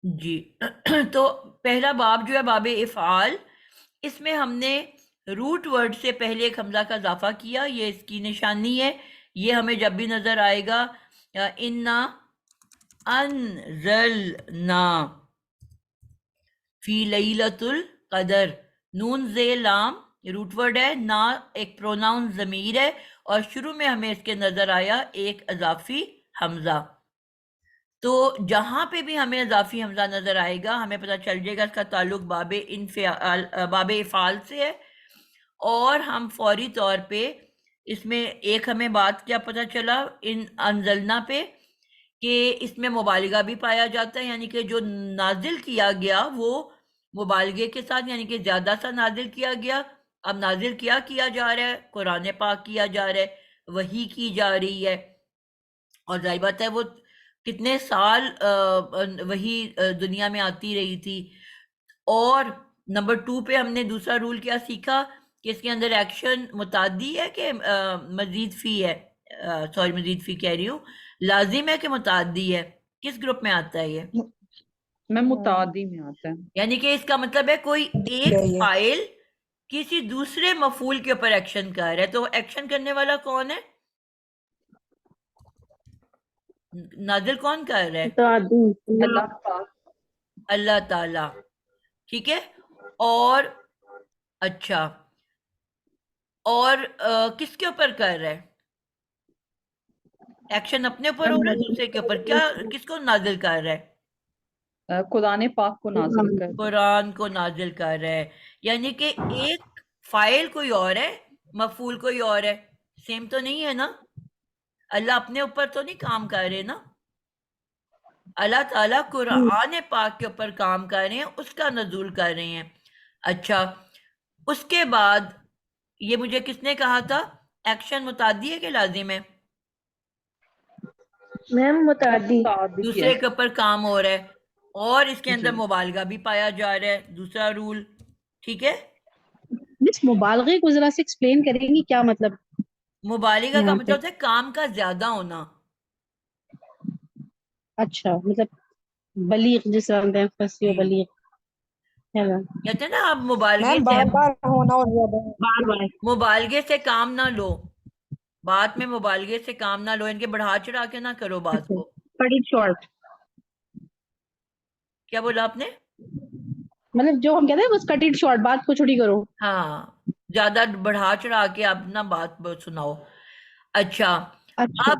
جی تو پہلا باب جو ہے باب افعال، اس میں ہم نے روٹ ورڈ سے پہلے ایک حمزہ کا اضافہ کیا، یہ اس کی نشانی ہے، یہ ہمیں جب بھی نظر آئے گا انا انزلنا فی لیلۃ القدر، نون زے لام روٹ ورڈ ہے، نا ایک پروناؤن ضمیر ہے، اور شروع میں ہمیں اس کے نظر آیا ایک اضافی حمزہ۔ تو جہاں پہ بھی ہمیں اضافی حمزہ نظر آئے گا ہمیں پتہ چل جائے گا اس کا تعلق باب افعال سے ہے، اور ہم فوری طور پہ اس میں ایک ہمیں بات کیا پتہ چلا ان انزلنا پہ، کہ اس میں مبالغہ بھی پایا جاتا ہے، یعنی کہ جو نازل کیا گیا وہ مبالغے کے ساتھ، یعنی کہ زیادہ سا نازل کیا گیا۔ اب نازل کیا جا رہا ہے، قرآن پاک کیا جا رہا ہے، وحی کی جا رہی ہے، اور ظاہر بات ہے وہ کتنے سال وہی دنیا میں آتی رہی تھی۔ اور نمبر 2 پہ ہم نے دوسرا رول کیا سیکھا کہ اس کے اندر ایکشن متعدی ہے کہ مزید فی ہے، سوری مزید فی کہہ رہی ہوں، لازم ہے کہ متعدی ہے، کس گروپ میں آتا ہے یہ؟ میں متعدی میں آتا ہے، یعنی کہ اس کا مطلب ہے کوئی ایک فائل کسی دوسرے مفعول کے اوپر ایکشن کر رہا ہے، تو ایکشن کرنے والا کون ہے؟ نازل کون کر رہا ہے؟ متعدی اللہ پاک۔ اللہ تعالی، ٹھیک ہے۔ اور اچھا، اور کس کے اوپر کر رہا ہے ایکشن؟ اپنے اوپر ہو رہا ہے دوسرے کے اوپر؟ کیا کس کو نازل کر رہا ہے؟ قرآن پاک کو نازل کر، قرآن کو نازل کر رہا ہے، یعنی کہ ایک فائل کوئی اور ہے، مفعول کوئی اور ہے، سیم تو نہیں ہے نا؟ اللہ اپنے اوپر تو نہیں کام کر رہے نا، اللہ تعالیٰ قرآن پاک کے اوپر کام کر رہے ہیں، اس کا نزول کر رہے ہیں۔ اچھا، اس کے بعد یہ مجھے کس نے کہا تھا ایکشن متعدی ہے کہ لازم ہے؟ میم متعدی متعدی ہے۔ دوسرے کے اوپر کام ہو رہا ہے، اور اس کے اندر جی مبالغہ بھی پایا جا رہا ہے، دوسرا رول، ٹھیک ہے۔ اس مبالغے کو ذرا سے ایکسپلین کریں گی کیا مطلب مبالغہ کا یہاں مطلب پہ؟ ہوتا ہے کام کا زیادہ ہونا۔ اچھا مطلب بلیغ جس طرح فصیح و جی، بلیغ ہے نا؟ کہتے ہیں نا آپ مبالغے میم سے، بار بار ہونا اور زیادہ بار بار مبالغے سے کام نہ لو، بات میں مبالغے سے کام نہ لو، ان کے بڑھا چڑھا کے نہ کرو بات کو۔ کٹ اٹ شارٹ، کیا بولا آپ نے؟ مطلب جو ہم کہتے ہیں بس کٹ اٹ شارٹ، بات کو چھوٹی کرو۔ ہاں، زیادہ بڑھا چڑھا کے آپ نہ بات سناؤ۔ اچھا، اچھا اب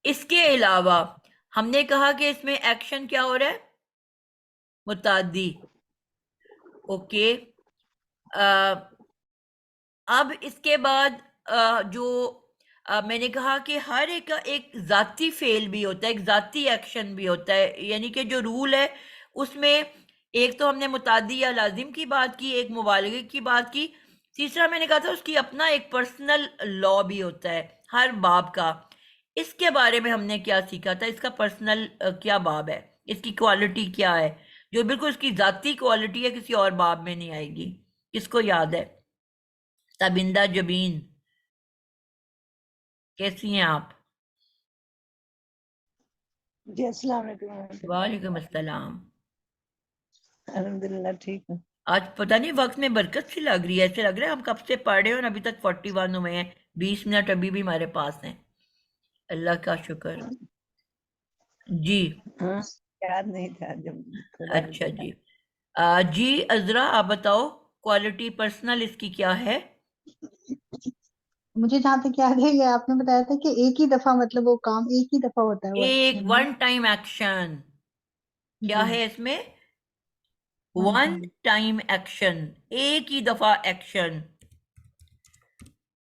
اس کے علاوہ ہم نے کہا کہ اس میں ایکشن کیا ہو رہا ہے؟ متعدی، اوکے۔ اب اس کے بعد جو میں نے کہا کہ ہر ایک کا ایک ذاتی فعل بھی ہوتا ہے، ایک ذاتی ایکشن بھی ہوتا ہے، یعنی کہ جو رول ہے اس میں ایک تو ہم نے متعدی یا لازم کی بات کی، ایک مبالغے کی بات کی، تیسرا میں نے کہا تھا اس کی اپنا ایک پرسنل لا بھی ہوتا ہے ہر باب کا۔ اس کے بارے میں ہم نے کیا سیکھا تھا؟ اس کا پرسنل کیا باب ہے، اس کی کوالٹی کیا ہے، جو بالکل اس کی ذاتی کوالٹی ہے، کسی اور باب میں نہیں آئے گی؟ کس کو یاد ہے؟ تابندہ جبین، کیسی ہیں آپ؟ جی السلام علیکم، وعلیکم السلام۔ الحمد للہ ٹھیک ہے۔ آج پتہ نہیں وقت میں برکت سی لگ رہی ہے، ایسے لگ رہا ہے ہم کب سے پڑھ رہے ہیں اور ابھی تک 41 ہوئے ہیں، 20 منٹ ابھی بھی ہمارے پاس ہیں، اللہ کا شکر۔ جی ہاں یاد نہیں تھا جب تھوڑا اچھا جی، جی عذرا آپ بتاؤ کوالٹی پرسنل اس کی کیا ہے؟ مجھے جہاں تک یاد ہے یہ آپ نے بتایا تھا کہ ایک ہی دفعہ مطلب وہ کام ایک ہی دفعہ ہوتا ہے وہ ایک ایکشن ون ٹائم ایکشن کیا جی ہے اس میں؟ One one time time action, ایک ہی دفعہ ایکشن۔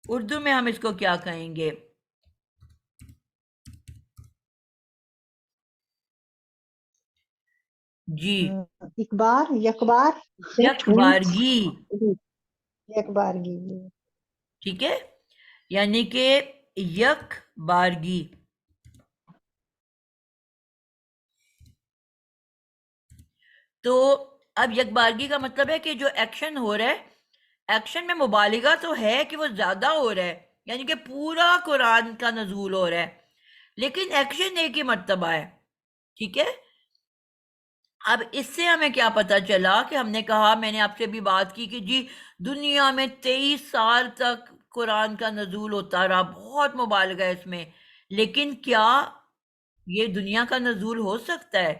اردو میں ہم اس کو کیا کہیں گے؟ جی ایک بار یک بار یک بارگی، یک بارگی ٹھیک ہے، یعنی کہ یک بارگی۔ تو اب یک بارگی کا مطلب ہے کہ جو ایکشن ہو رہا ہے، ایکشن میں مبالغہ تو ہے کہ وہ زیادہ ہو رہا ہے، یعنی کہ پورا قرآن کا نزول ہو رہا ہے، لیکن ایکشن ایک ہی مرتبہ ہے، ٹھیک ہے۔ اب اس سے ہمیں کیا پتا چلا کہ ہم نے کہا، میں نے آپ سے بھی بات کی کہ جی دنیا میں 23 سال تک قرآن کا نزول ہوتا رہا، بہت مبالغہ ہے اس میں، لیکن کیا یہ دنیا کا نزول ہو سکتا ہے؟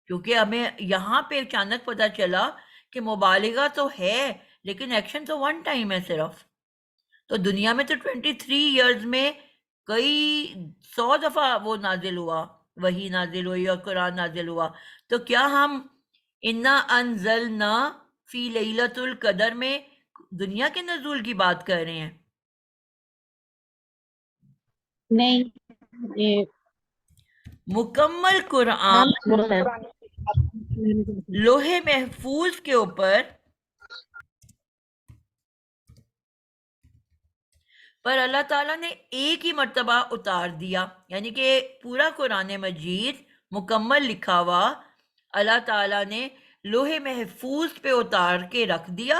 کیونکہ ہمیں یہاں پہ اچانک پتا چلا کہ مبالغہ تو ہے لیکن ایکشن تو ون ٹائم ہے صرف. تو دنیا میں تو 23 ایئرز میں کئی 100 دفعہ وہ نازل ہوا، وہی نازل ہوئی اور قرآن نازل ہوا. تو کیا ہم انا انزلنا فی لیلۃ القدر میں دنیا کے نزول کی بات کر رہے ہیں؟ نہیں یہ مکمل قرآن بولو میم. لوح محفوظ کے اوپر پر اللہ تعالیٰ نے ایک ہی مرتبہ اتار دیا، یعنی کہ پورا قرآن مجید مکمل لکھا ہوا اللہ تعالیٰ نے لوح محفوظ پہ اتار کے رکھ دیا.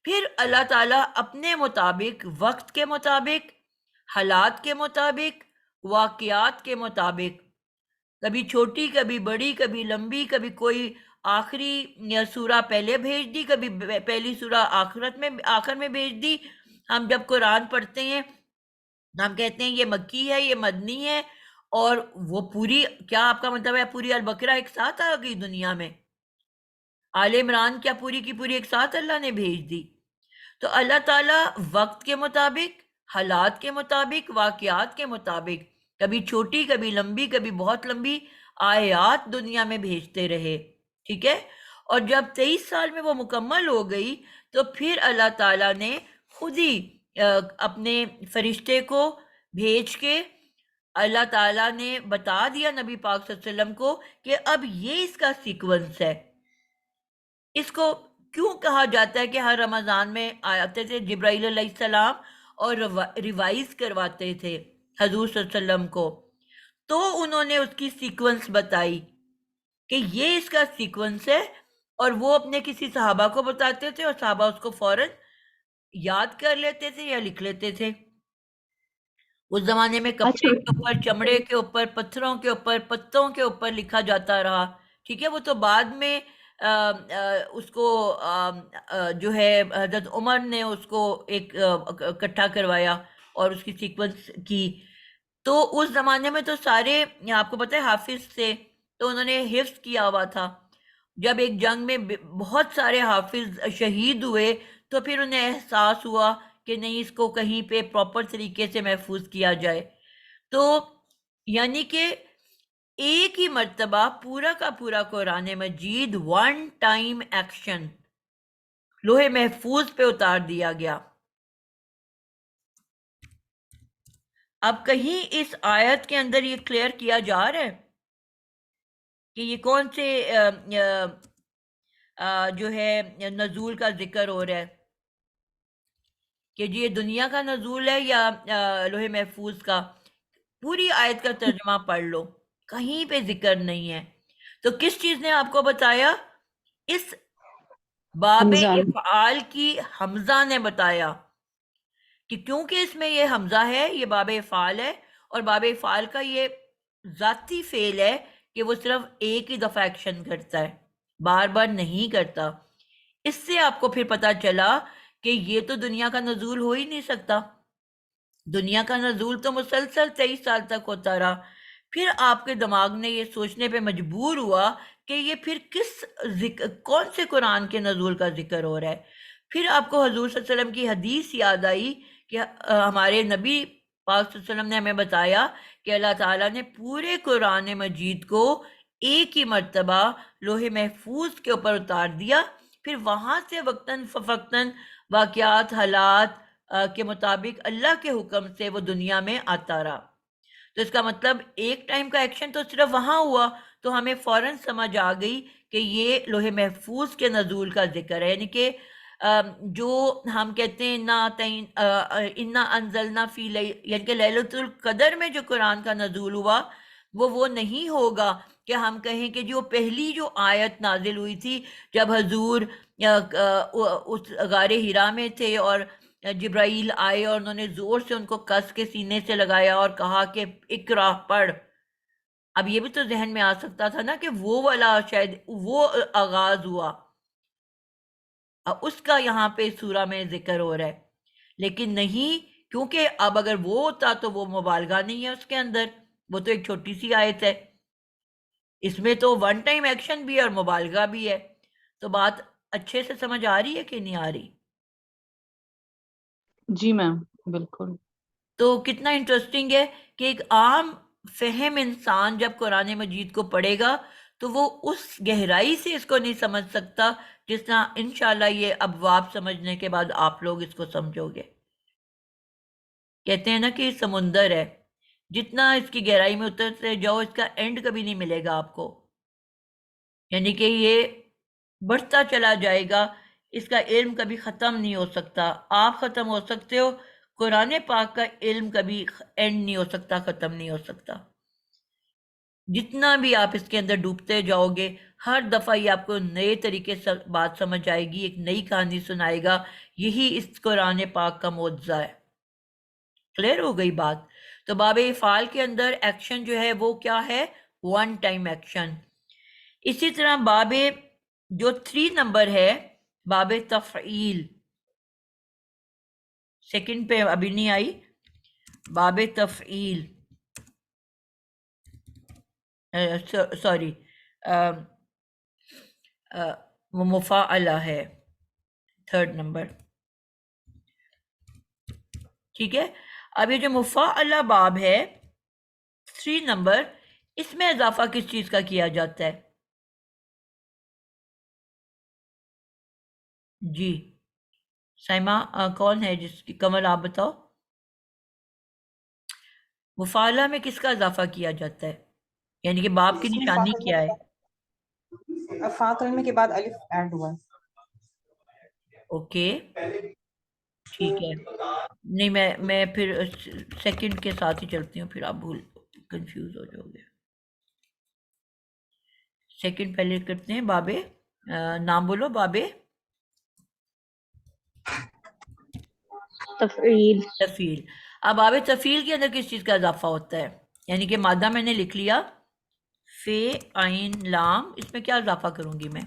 پھر اللہ تعالیٰ اپنے مطابق، وقت کے مطابق، حالات کے مطابق، واقعات کے مطابق، کبھی چھوٹی کبھی بڑی کبھی لمبی، کبھی کوئی آخری سورہ پہلے بھیج دی، کبھی پہلی سورہ آخر میں بھیج دی. ہم جب قرآن پڑھتے ہیں ہم کہتے ہیں یہ مکی ہے، یہ مدنی ہے، اور وہ پوری، کیا آپ کا مطلب ہے پوری البقرہ ایک ساتھ آ گئی دنیا میں؟ آل عمران کیا پوری کی پوری ایک ساتھ اللہ نے بھیج دی؟ تو اللہ تعالیٰ وقت کے مطابق، حالات کے مطابق، واقعات کے مطابق کبھی چھوٹی کبھی لمبی کبھی بہت لمبی آیات دنیا میں بھیجتے رہے. ٹھیک ہے؟ اور جب 23 سال میں وہ مکمل ہو گئی تو پھر اللہ تعالیٰ نے خود ہی اپنے فرشتے کو بھیج کے اللہ تعالیٰ نے بتا دیا نبی پاک صلی اللہ علیہ وسلم کو کہ اب یہ اس کا سیکونس ہے. اس کو کیوں کہا جاتا ہے کہ ہر رمضان میں آتے تھے جبرائیل علیہ السلام اور ریوائز کرواتے تھے حضور صلی اللہ علیہ وسلم کو؟ تو انہوں نے اس کی سیکونس بتائی کہ یہ اس کا سیکونس ہے، اور وہ اپنے کسی صحابہ کو بتاتے تھے اور صحابہ اس کو فوراً یاد کر لیتے تھے یا لکھ لیتے تھے. اس زمانے میں کپڑے کے اوپر، چمڑے کے اوپر، پتھروں کے اوپر، پتوں کے اوپر لکھا جاتا رہا. ٹھیک ہے؟ وہ تو بعد میں اس کو جو ہے حضرت عمر نے اس کو ایک اکٹھا کروایا اور اس کی سیکوینس کی. تو اس زمانے میں تو سارے، آپ کو پتہ ہے، حافظ تھے، تو انہوں نے حفظ کیا ہوا تھا. جب ایک جنگ میں بہت سارے حافظ شہید ہوئے تو پھر انہیں احساس ہوا کہ نہیں، اس کو کہیں پہ پراپر طریقے سے محفوظ کیا جائے. تو یعنی کہ ایک ہی مرتبہ پورا کا پورا قرآن مجید ون ٹائم ایکشن لوح محفوظ پہ اتار دیا گیا. اب کہیں اس آیت کے اندر یہ کلیئر کیا جا رہا ہے کہ یہ کون سے جو ہے نزول کا ذکر ہو رہا ہے، کہ جی یہ دنیا کا نزول ہے یا لوح محفوظ کا؟ پوری آیت کا ترجمہ پڑھ لو، کہیں پہ ذکر نہیں ہے. تو کس چیز نے آپ کو بتایا؟ اس باب افعال کی حمزہ نے بتایا کہ کیونکہ اس میں یہ حمزہ ہے، یہ باب افعال ہے، اور باب افعال کا یہ ذاتی فعل ہے کہ وہ صرف ایک ہی دفعہ ایکشن کرتا ہے، بار بار نہیں کرتا. اس سے آپ کو پھر پتا چلا کہ یہ تو دنیا کا نزول ہو ہی نہیں سکتا. دنیا کا نزول تو مسلسل 23 سال تک ہوتا رہا. پھر آپ کے دماغ نے یہ سوچنے پہ مجبور ہوا کہ یہ پھر کون سے قرآن کے نزول کا ذکر ہو رہا ہے. پھر آپ کو حضور صلی اللہ علیہ وسلم کی حدیث یاد آئی کہ ہمارے نبی پاک صلی اللہ علیہ وسلم نے ہمیں بتایا کہ اللہ تعالیٰ نے پورے قرآن مجید کو ایک ہی مرتبہ لوح محفوظ کے اوپر اتار دیا. پھر وہاں سے وقتاً فوقتاً واقعات، حالات کے مطابق اللہ کے حکم سے وہ دنیا میں آتا رہا. تو اس کا مطلب ایک ٹائم کا ایکشن تو صرف وہاں ہوا، تو ہمیں فوراً سمجھ آ گئی کہ یہ لوح محفوظ کے نزول کا ذکر ہے. یعنی کہ جو ہم کہتے ہیں انا انزلنا فی یعنی کہ لیلۃ القدر میں جو قرآن کا نزول ہوا وہ نہیں ہوگا کہ ہم کہیں کہ جو پہلی جو آیت نازل ہوئی تھی جب حضور اس غار ہرا میں تھے اور جبرائیل آئے اور انہوں نے زور سے ان کو کس کے سینے سے لگایا اور کہا کہ اقرا پڑھ، اب یہ بھی تو ذہن میں آ سکتا تھا نا کہ وہ والا شاید وہ آغاز ہوا، اس کا یہاں پہ سورہ میں ذکر ہو رہا ہے، لیکن نہیں، کیونکہ اب اگر وہ ہوتا تو وہ مبالغہ نہیں ہے اس کے اندر، وہ تو ایک چھوٹی سی آیت ہے، اس میں تو ون ٹائم ایکشن بھی ہے اور مبالغہ بھی ہے. تو بات اچھے سے سمجھ آ رہی ہے کہ نہیں آ رہی؟ جی میم بالکل. تو کتنا انٹرسٹنگ ہے کہ ایک عام فہم انسان جب قرآن مجید کو پڑھے گا تو وہ اس گہرائی سے اس کو نہیں سمجھ سکتا جس طرح انشاءاللہ یہ ابواب سمجھنے کے بعد آپ لوگ اس کو سمجھو گے. کہتے ہیں نا کہ سمندر ہے، جتنا اس کی گہرائی میں اترتے جاؤ اس کا اینڈ کبھی نہیں ملے گا آپ کو، یعنی کہ یہ بڑھتا چلا جائے گا، اس کا علم کبھی ختم نہیں ہو سکتا. آپ ختم ہو سکتے ہو، قرآن پاک کا علم کبھی اینڈ نہیں ہو سکتا، ختم نہیں ہو سکتا. جتنا بھی آپ اس کے اندر ڈوبتے جاؤ گے ہر دفعہ یہ آپ کو نئے طریقے سے بات سمجھ آئے گی، ایک نئی کہانی سنائے گا. یہی اس قرآن پاک کا معجزہ ہے. کلیئر ہو گئی بات؟ تو باب افعال کے اندر ایکشن جو ہے وہ کیا ہے؟ One time action. اسی طرح باب جو 3 نمبر ہے، باب تفعیل، سیکنڈ پہ ابھی نہیں آئی، باب تفعیل، سوری وہ مفاعلہ ہے 3rd نمبر. ٹھیک ہے، اب یہ جو مفاعلہ باب ہے 3 نمبر، اس میں اضافہ کس چیز کا کیا جاتا ہے؟ جی سائمہ کون ہے جس کی؟ کمل آپ بتاؤ. مفاعلہ میں کس کا اضافہ کیا جاتا ہے، یعنی کہ باب کی نشانی کیا ہے؟ فا کلمے کے بعد الف ایڈ ہوا ہے. اوکے ٹھیک ہے، نہیں میں پھر سیکنڈ کے ساتھ ہی چلتی ہوں، پھر آپ کنفیوز ہو جاؤ گے. سیکنڈ پہلے کرتے ہیں باب، نام بولو، باب تفعیل. تفعیل. اب باب تفعیل کے اندر کس چیز کا اضافہ ہوتا ہے؟ یعنی کہ مادہ میں نے لکھ لیا فے عین لام، اس میں کیا اضافہ کروں گی میں؟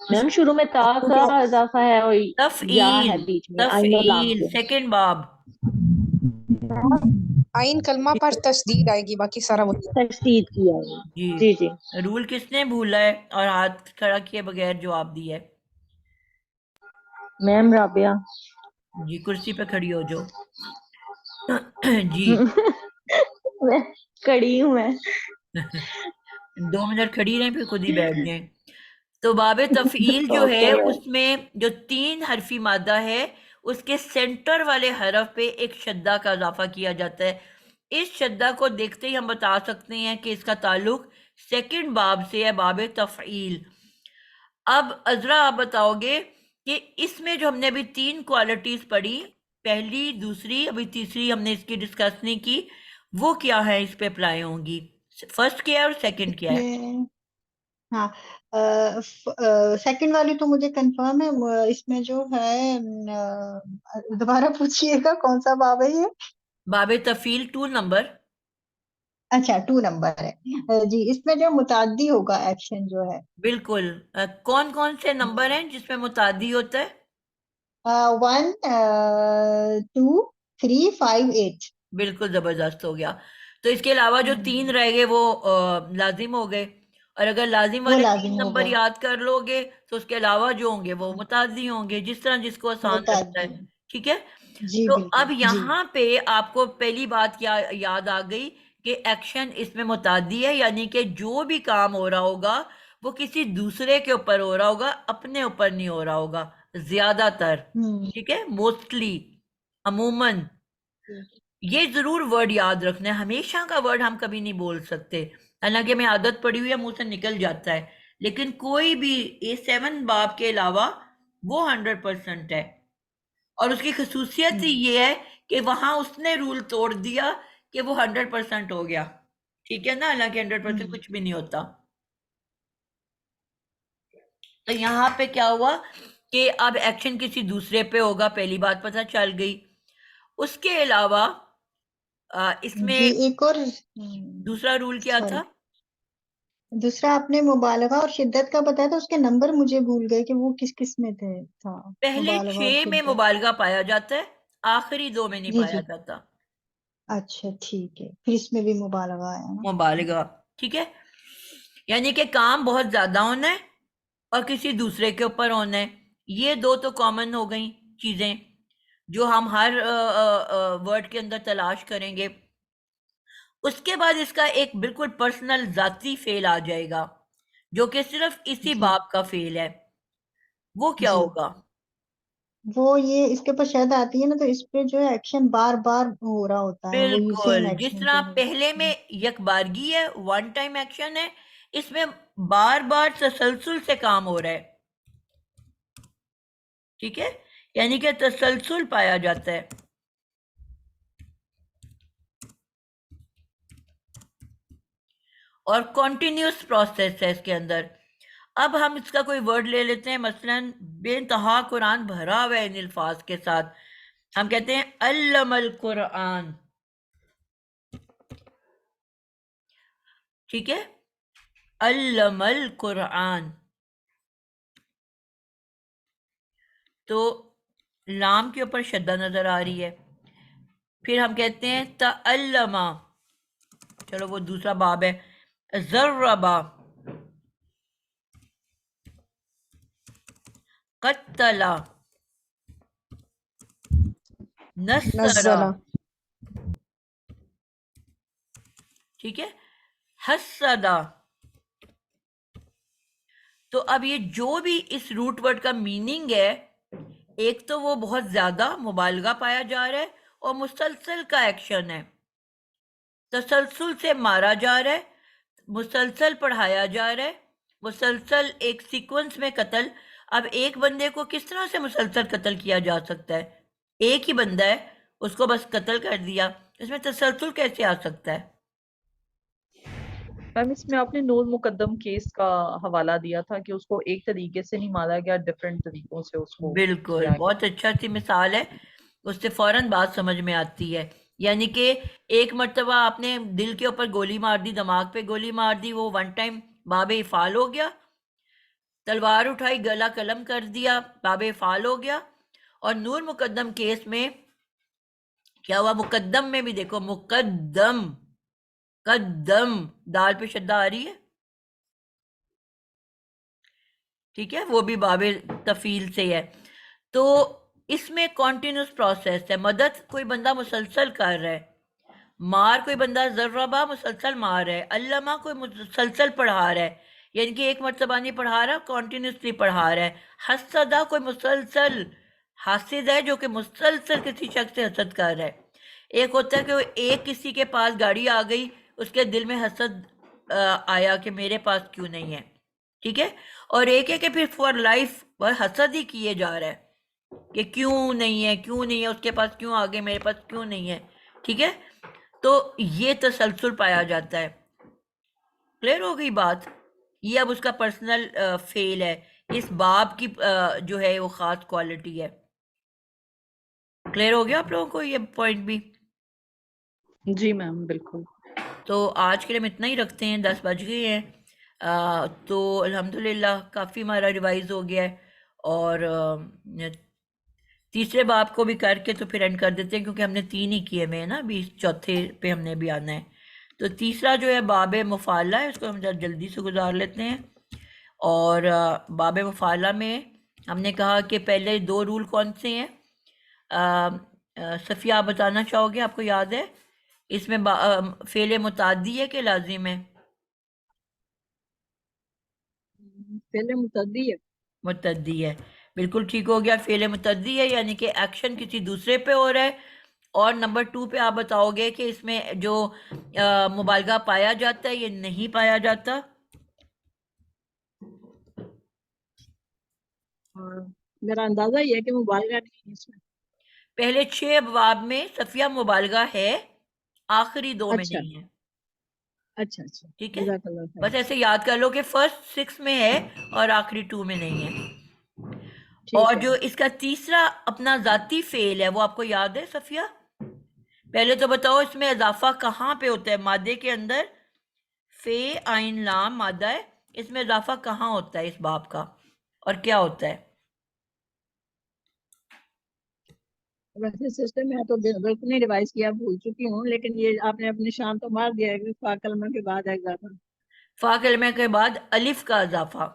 میم شروع میں تا کا اضافہ ہے اور یا تفعیل، ہے بیچ میں عین اور لام تفعیل کے. سیکنڈ باب. آئین کلمہ پر تشدید آئے گی، باقی سارا وہی ہے. تشدید کیا ہے. جی جی جی. رول کس نے بھولا ہے اور ہاتھ کھڑا کیے بغیر جواب دی ہے؟ میم رابعہ. جی کرسی پہ کھڑی ہو جاؤ. جی میں کڑی ہوں میں. 2 منٹ کھڑی رہیں پھر خود ہی بیٹھ جائیں. تو باب تفعیل جو ہے اوکے. اس میں جو 3 حرفی مادہ ہے اس کے سینٹر والے حرف پہ ایک شدہ کا اضافہ کیا جاتا ہے. اس شدہ کو دیکھتے ہی ہم بتا سکتے ہیں کہ اس کا تعلق سیکنڈ باب سے ہے، باب تفعیل. اب عذرا آپ بتاؤ گے کہ اس میں جو ہم نے ابھی 3 کوالٹیز پڑھی، پہلی، دوسری، ابھی تیسری ہم نے اس کی ڈسکس نہیں کی، وہ کیا ہے اس پہ اپلائی ہوں گی؟ فرسٹ کیا ہے اور سیکنڈ کیا ہے؟ ہاں سیکنڈ والی تو مجھے کنفرم ہے. اس میں جو ہے دوبارہ پوچھیے گا کون سا باب ہے یہ؟ باب تفعیل 2 نمبر. اچھا 2 نمبر ہے. جی اس میں جو متعدی ہوگا ایکشن جو ہے، بالکل. کون کون سے نمبر ہیں جس میں متعدی ہوتا ہے؟ 1 2 3 5 8. بالکل زبردست ہو گیا. تو اس کے علاوہ جو 3 رہ گئے وہ لازم ہو گئے، اور اگر لازم وہ والے 3 لازم ہو نمبر گئے، یاد کر لو گے تو اس کے علاوہ جو ہوں گے وہ متعدی ہوں گے، جس طرح جس کو آسان لگتا ہے. متعدی. ٹھیک ہے، جی تو بالکل اب جی. یہاں پہ آپ کو پہلی بات کیا یاد آ گئی کہ ایکشن اس میں متعدی ہے، یعنی کہ جو بھی کام ہو رہا ہوگا وہ کسی دوسرے کے اوپر ہو رہا ہوگا، اپنے اوپر نہیں ہو رہا ہوگا زیادہ تر. ٹھیک ہے، موسٹلی، عموماً. یہ ضرور ورڈ یاد رکھنا ہے، ہمیشہ کا ورڈ ہم کبھی نہیں بول سکتے، حالانکہ میں عادت پڑی ہوئی ہے منہ سے نکل جاتا ہے، لیکن کوئی بھی A7 باب کے علاوہ وہ 100% ہے. اور اس کی خصوصیت ہی یہ ہے کہ وہاں اس نے رول توڑ دیا کہ وہ 100% ہو گیا. ٹھیک ہے نا، حالانکہ 100% کچھ بھی نہیں ہوتا. تو یہاں پہ کیا ہوا کہ اب ایکشن کسی دوسرے پہ ہوگا، پہلی بات پتہ چل گئی. اس کے علاوہ اس میں جی ایک اور دوسرا رول کیا sorry. تھا؟ دوسرا آپ نے مبالغہ اور شدت کا بتایا تھا، اس کے نمبر مجھے بھول گئے کہ وہ کس کس میں تھا پہلے مبالغہ اور 6 میں شدت. مبالغہ پایا جاتا ہے، آخری 2 میں نہیں جی پایا جی جاتا اچھا ٹھیک ہے، پھر اس میں بھی مبالغہ آیا نا. مبالغہ. ٹھیک ہے، یعنی کہ کام بہت زیادہ ہونا ہے اور کسی دوسرے کے اوپر ہونا ہے. یہ دو تو کامن ہو گئیں چیزیں جو ہم ہر ورڈ کے اندر تلاش کریں گے. اس کے بعد اس کا ایک بالکل پرسنل ذاتی فعل آ جائے گا جو کہ صرف اسی جی باب کا فعل ہے. وہ کیا جی ہوگا؟ وہ یہ اس کے اوپر شہد آتی ہے نا، تو اس پہ جو ہے ایکشن بار بار ہو رہا ہوتا ہے، وہی بالکل سیم جس ایکشن طرح پہلے میں یک بارگی ہے، ون ٹائم ایکشن ہے، اس میں بار بار تسلسل سے کام ہو رہا ہے. ٹھیک ہے، یعنی کہ تسلسل پایا جاتا ہے. اور کنٹینیوس پروسیس ہے اس کے اندر. اب ہم اس کا کوئی ورڈ لے لیتے ہیں، مثلا بے انتہا قرآن بھرا ہوا ہے ان الفاظ کے ساتھ. ہم کہتے ہیں علم القرآن. ٹھیک ہے، علم القرآن. تو لام کے اوپر شدہ نظر آ رہی ہے. پھر ہم کہتے ہیں تعلما، چلو وہ دوسرا باب ہے. ضربا، قتلا، نصرا. نزلہ. ٹھیک ہے، حسدا. تو اب یہ جو بھی اس روٹ ورڈ کا میننگ ہے، ایک تو وہ بہت زیادہ مبالغہ پایا جا رہا ہے اور مسلسل کا ایکشن ہے، تسلسل سے مارا جا رہا ہے، مسلسل پڑھایا جا رہا ہے، مسلسل ایک سیکونس میں قتل. اب ایک بندے کو کس طرح سے مسلسل قتل کیا جا سکتا ہے؟ ایک ہی بندہ ہے، اس کو بس قتل کر دیا، اس میں تسلسل کیسے آ سکتا ہے؟ میم اس میں آپ نے نور مقدم کیس کا حوالہ دیا تھا کہ اس کو ایک طریقے سے نہیں مارا گیا، ڈفرینٹ طریقوں سے اس کو بالکل، کیا گیا. بہت اچھا سی مثال ہے، اس سے فوراً بات سمجھ میں آتی ہے. یعنی کہ ایک مرتبہ آپ نے دل کے اوپر گولی مار دی، دماغ پہ گولی مار دی، وہ ون ٹائم باب افعال ہو گیا. تلوار اٹھائی، گلا قلم کر دیا، باب افعال ہو گیا. اور نور مقدم کیس میں کیا ہوا؟ مقدم میں بھی دیکھو، مقدم، قدم، دال پہ شدہ آ رہی ہے. ٹھیک ہے، وہ بھی باب تفیل سے ہے. تو اس میں کنٹینیوس پروسیس ہے. مدد کوئی بندہ مسلسل کر رہا ہے، مار کوئی بندہ ضربہ مسلسل مار رہا ہے، علامہ کوئی مسلسل پڑھا رہا ہے، یعنی کہ ایک مرتبہ نہیں پڑھا رہا، کنٹینیوسلی پڑھا رہا ہے. حسدہ کوئی مسلسل حاسد ہے جو کہ مسلسل کسی شخص سے حسد کر رہا ہے. ایک ہوتا ہے کہ ایک کسی کے پاس گاڑی آ گئی، اس کے دل میں حسد آیا کہ میرے پاس کیوں نہیں ہے. ٹھیک ہے، اور ایک ہے کہ پھر فار لائف وہ حسد ہی کیے جا رہا ہے کہ کیوں نہیں ہے، کیوں نہیں ہے، اس کے پاس کیوں آگے، میرے پاس کیوں نہیں ہے. ٹھیک ہے، تو یہ تسلسل پایا جاتا ہے. کلیئر ہو گئی بات؟ یہ اب اس کا پرسنل فیل ہے، اس باب کی جو ہے وہ خاص کوالٹی ہے. کلیئر ہو گیا آپ لوگوں کو یہ پوائنٹ بھی؟ جی میم بالکل. تو آج کے لیے ہم اتنا ہی رکھتے ہیں، 10 بج گئے ہیں. تو الحمدللہ کافی ہمارا ریوائز ہو گیا ہے. اور تیسرے باب کو بھی کر کے تو پھر اینڈ کر دیتے ہیں، کیونکہ ہم نے 3 ہی کیے میں نا، ابھی چوتھے پہ ہم نے بھی آنا ہے. تو تیسرا جو ہے باب مفعلہ ہے، اس کو ہم جلدی سے گزار لیتے ہیں. اور باب مفعلہ میں ہم نے کہا کہ پہلے 2 رول کون سے ہیں؟ صفیہ آپ بتانا چاہو گے؟ آپ کو یاد ہے اس میں فعل متعدی ہے کہ لازم ہے؟ پہلے متعدی ہے. متعدی ہے، بالکل ٹھیک ہو گیا. فعل متعدی ہے یعنی کہ ایکشن کسی دوسرے پہ ہو رہا ہے. اور نمبر 2 پہ آپ بتاؤ گے کہ اس میں جو مبالغہ پایا جاتا ہے یہ نہیں پایا جاتا. اور میرا اندازہ یہ ہے کہ مبالغہ نہیں ہے اس میں. پہلے 6 ابواب میں صفیہ مبالغہ ہے، آخری 2 میں اچھا نہیں ہے. اچھا اچھا ٹھیک ہے، جزاک اللہ خیر. بس ایسے یاد کر لو کہ فرسٹ 6 میں ہے اور آخری 2 میں نہیں ہے. اور ٹھیک ہے. جو اس کا تیسرا اپنا ذاتی فعل ہے وہ آپ کو یاد ہے صفیہ؟ پہلے تو بتاؤ اس میں اضافہ کہاں پہ ہوتا ہے مادے کے اندر؟ فے آئین لام مادہ ہے، اس میں اضافہ کہاں ہوتا ہے اس باب کا اور کیا ہوتا ہے؟ ویسے سسٹم میں تو بالکل نہیں ریوائز کیا، بھول چکی ہوں، لیکن یہ آپ نے اپنے شان تو مار دیا ہے کہ فا کلمہ کے بعد ہے اضافہ۔ فا کلمہ کے بعد الف کا اضافہ، ہاں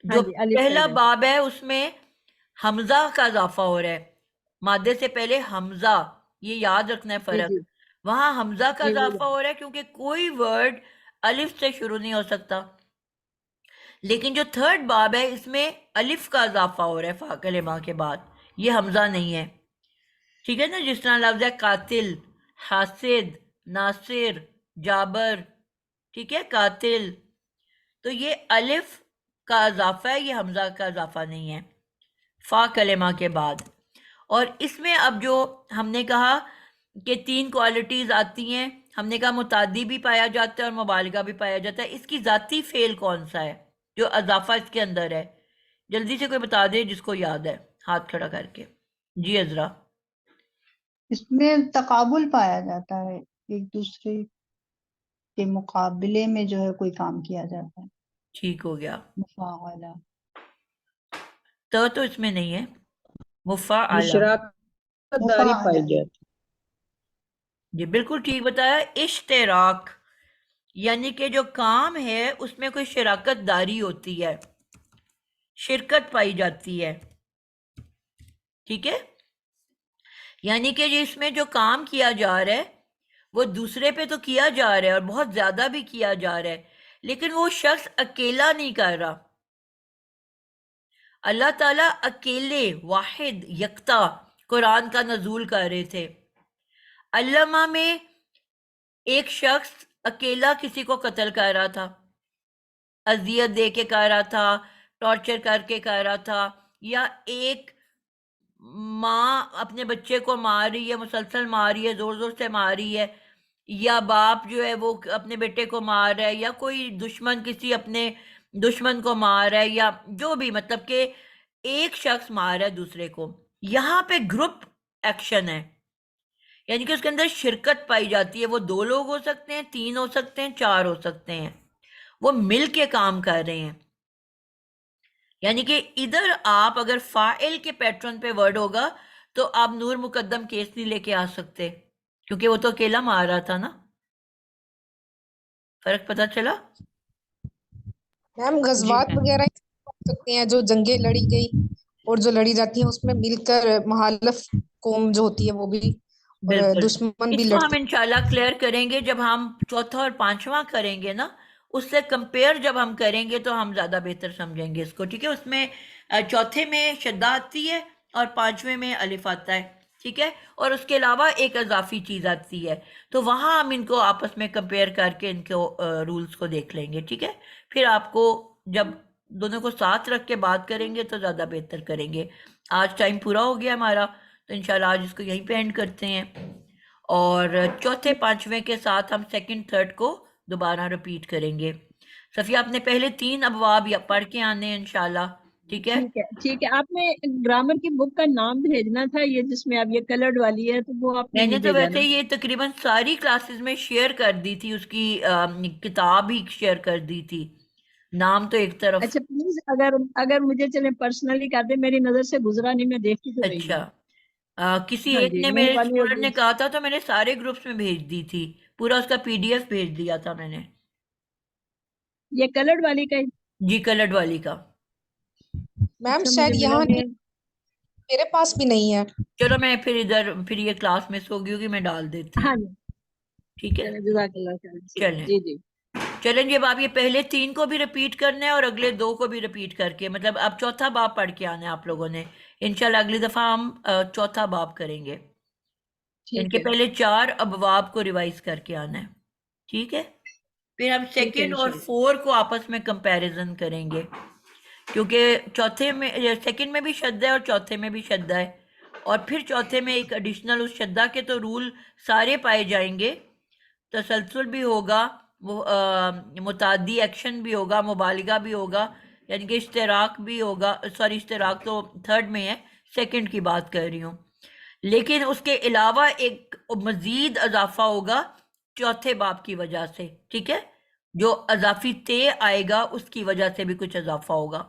جو جی، الف کا پہلا اضافہ۔ باب ہے اس میں حمزہ کا اضافہ ہو رہا ہے، مادے سے پہلے حمزہ، یہ یاد رکھنا ہے جی فرق، جی وہاں حمزہ کا جی اضافہ ہو رہا ہے کیونکہ کوئی ورڈ الف سے شروع نہیں ہو سکتا، لیکن جو تھرڈ باب ہے اس میں الف کا اضافہ ہو رہا ہے فا کلمہ کے بعد، یہ حمزہ نہیں ہے، ٹھیک ہے نا؟ جس طرح لفظ ہے قاتل، حاسد، ناصر، جابر، ٹھیک ہے، قاتل، تو یہ الف کا اضافہ ہے، یہ حمزہ کا اضافہ نہیں ہے فا کلمہ کے بعد۔ اور اس میں اب جو ہم نے کہا کہ 3 کوالٹیز آتی ہیں، ہم نے کہا متعدی بھی پایا جاتا ہے اور مبالغہ بھی پایا جاتا ہے، اس کی ذاتی فعل کون سا ہے جو اضافہ اس کے اندر ہے؟ جلدی سے کوئی بتا دے جس کو یاد ہے، ہاتھ کھڑا کر کے۔ جی عذرا۔ اس میں تقابل پایا جاتا ہے، ایک دوسرے کے مقابلے میں جو ہے کوئی کام کیا جاتا ہے، ٹھیک ہو گیا، مفاعلہ۔ تو اس میں نہیں ہے، مفاعلہ، اشراکت داری پائی مفاعلہ جاتی۔ جی بالکل ٹھیک بتایا، اشتراک، یعنی کہ جو کام ہے اس میں کوئی شراکت داری ہوتی ہے، شرکت پائی جاتی ہے، ٹھیک ہے؟ یعنی کہ اس میں جو کام کیا جا رہا ہے وہ دوسرے پہ تو کیا جا رہا ہے اور بہت زیادہ بھی کیا جا رہا ہے، لیکن وہ شخص اکیلا نہیں کر رہا، اللہ تعالیٰ اکیلے، واحد، یکتا قرآن کا نزول کر رہے تھے۔ علامہ میں ایک شخص اکیلا کسی کو قتل کر رہا تھا، اذیت دے کے کر رہا تھا، ٹارچر کر کے کر رہا تھا، یا ایک ماں اپنے بچے کو مار رہی ہے، مسلسل مار رہی ہے، زور زور سے مار رہی ہے، یا باپ جو ہے وہ اپنے بیٹے کو مار رہا ہے، یا کوئی دشمن کسی اپنے دشمن کو مار رہا ہے، یا جو بھی، مطلب کہ ایک شخص مار رہا ہے دوسرے کو، یہاں پہ گروپ ایکشن ہے، یعنی کہ اس کے اندر شرکت پائی جاتی ہے، وہ 2 لوگ ہو سکتے ہیں، 3 ہو سکتے ہیں، 4 ہو سکتے ہیں، وہ مل کے کام کر رہے ہیں، یعنی کہ ادھر آپ اگر فاعل کے پیٹرن پہ ورڈ ہوگا تو آپ نور مقدم کیس نہیں لے کے آ سکتے، کیونکہ وہ تو اکیلا مار رہا تھا نا۔ فرق پتہ چلا؟ میم غزوات وغیرہ ہو سکتے ہیں جو جنگیں لڑی گئی اور جو لڑی جاتی ہیں اس میں مل کر محالف قوم جو ہوتی ہے وہ بھی اور بالکل، دشمن بھی اس کو ہم لڑتے انشاءاللہ کلیئر کریں گے جب ہم چوتھا اور 5واں کریں گے نا، اس سے کمپیئر جب ہم کریں گے تو ہم زیادہ بہتر سمجھیں گے اس کو، ٹھیک ہے؟ اس میں چوتھے میں شدہ آتی ہے اور 5ویں میں الف آتا ہے، ٹھیک ہے؟ اور اس کے علاوہ ایک اضافی چیز آتی ہے، تو وہاں ہم ان کو آپس میں کمپیئر کر کے ان کو رولز کو دیکھ لیں گے، ٹھیک ہے؟ پھر آپ کو جب دونوں کو ساتھ رکھ کے بات کریں گے تو زیادہ بہتر کریں گے۔ آج ٹائم پورا ہو گیا ہمارا، تو انشاءاللہ آج اس کو یہیں پہ اینڈ کرتے ہیں، اور چوتھے 5ویں کے ساتھ ہم 2nd 3rd کو دوبارہ رپیٹ کریں گے۔ صفیہ آپ نے پہلے 3 ابواب یا پڑھ کے آنے ہیں انشاءاللہ، ٹھیک ہے؟ ٹھیک ہے ٹھیک ہے، آپ نے گرامر کی بک کا نام بھیجنا تھا، یہ جس میں اب یہ کلرڈ والی ہے تو وہ آپ نے میں نے نہیں تو بھیجا ویسے نا۔ یہ تقریباً ساری کلاسز میں شیئر کر دی تھی، اس کی کتاب ہی شیئر کر دی تھی، نام تو ایک طرف۔ اچھا پلیز اگر مجھے چلے پرسنلی کر دیں، میری نظر سے گزرا نہیں، میں دیکھتی تو رہی ہوں۔ اچھا، کسی ہاں ایک جی، نے، منہ میرے والی اور اسٹوڈنٹ نے کہا تھا تو میں نے سارے گروپس میں بھیج دی تھی، پورا اس کا PDF بھیج دیا تھا میں نے۔ یہ کلرڈ والی کا جی کلرڈ والی کا۔ میم اچھا شاید مجھے ملا یہاں نہیں۔ میرے پاس بھی نہیں ہے۔ چلو میں پھر یہ کلاس مس ہوگی ہوگی، میں ڈال دیتی ہاں ہوں، جی، ٹھیک ہے؟ چلیں جزاک اللہ خیر۔ چلیں جی جی چلیں جی، اب آپ یہ پہلے 3 کو بھی رپیٹ کرنا ہے اور اگلے 2 کو بھی رپیٹ کر کے، مطلب اب چوتھا باب پڑھ کے آنا ہے آپ لوگوں نے، انشاءاللہ اگلی دفعہ ہم چوتھا باب کریں گے، ان ٹھیک کے ہے پہلے 4 ابواب کو ریوائز کر کے آنا ہے، ٹھیک ہے؟ پھر ہم ٹھیک ہے 2nd اور انشاءاللہ۔ 4 کو آپس میں کمپیریزن کریں گے، کیونکہ چوتھے میں 2nd میں بھی شدہ ہے اور چوتھے میں بھی شدہ ہے، اور پھر چوتھے میں ایک ایڈیشنل اس شدہ کے تو رول سارے پائے جائیں گے، تسلسل بھی ہوگا، وہ متعدی ایکشن بھی ہوگا، مبالغہ بھی ہوگا، یعنی کہ اشتراک بھی ہوگا، سوری اشتراک تو 3rd میں ہے، 2nd کی بات کر رہی ہوں، لیکن اس کے علاوہ ایک مزید اضافہ ہوگا چوتھے باب کی وجہ سے، ٹھیک ہے، جو اضافی تے آئے گا اس کی وجہ سے بھی کچھ اضافہ ہوگا،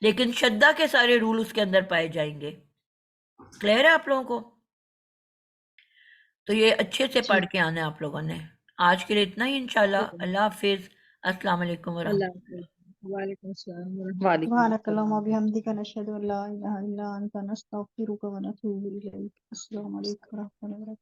لیکن شدہ کے سارے رول اس کے اندر پائے جائیں گے. کلیئر ہے آپ لوگوں کو؟ تو یہ اچھے سے پڑھ کے آنا ہے آپ لوگوں نے. آج کے لیے اتنا ہی انشاءاللہ. اللہ حافظ. السلام علیکم ورحمۃ اللہ حافظ. وعلیکم السلام ورحمۃ وعلیکم سبحانك اللهم السلام. وبحمدك نشهد أن لا إله إلا أنت نستغفرك ونتوب إليك. السلام عليكم ورحمة الله وبركاته.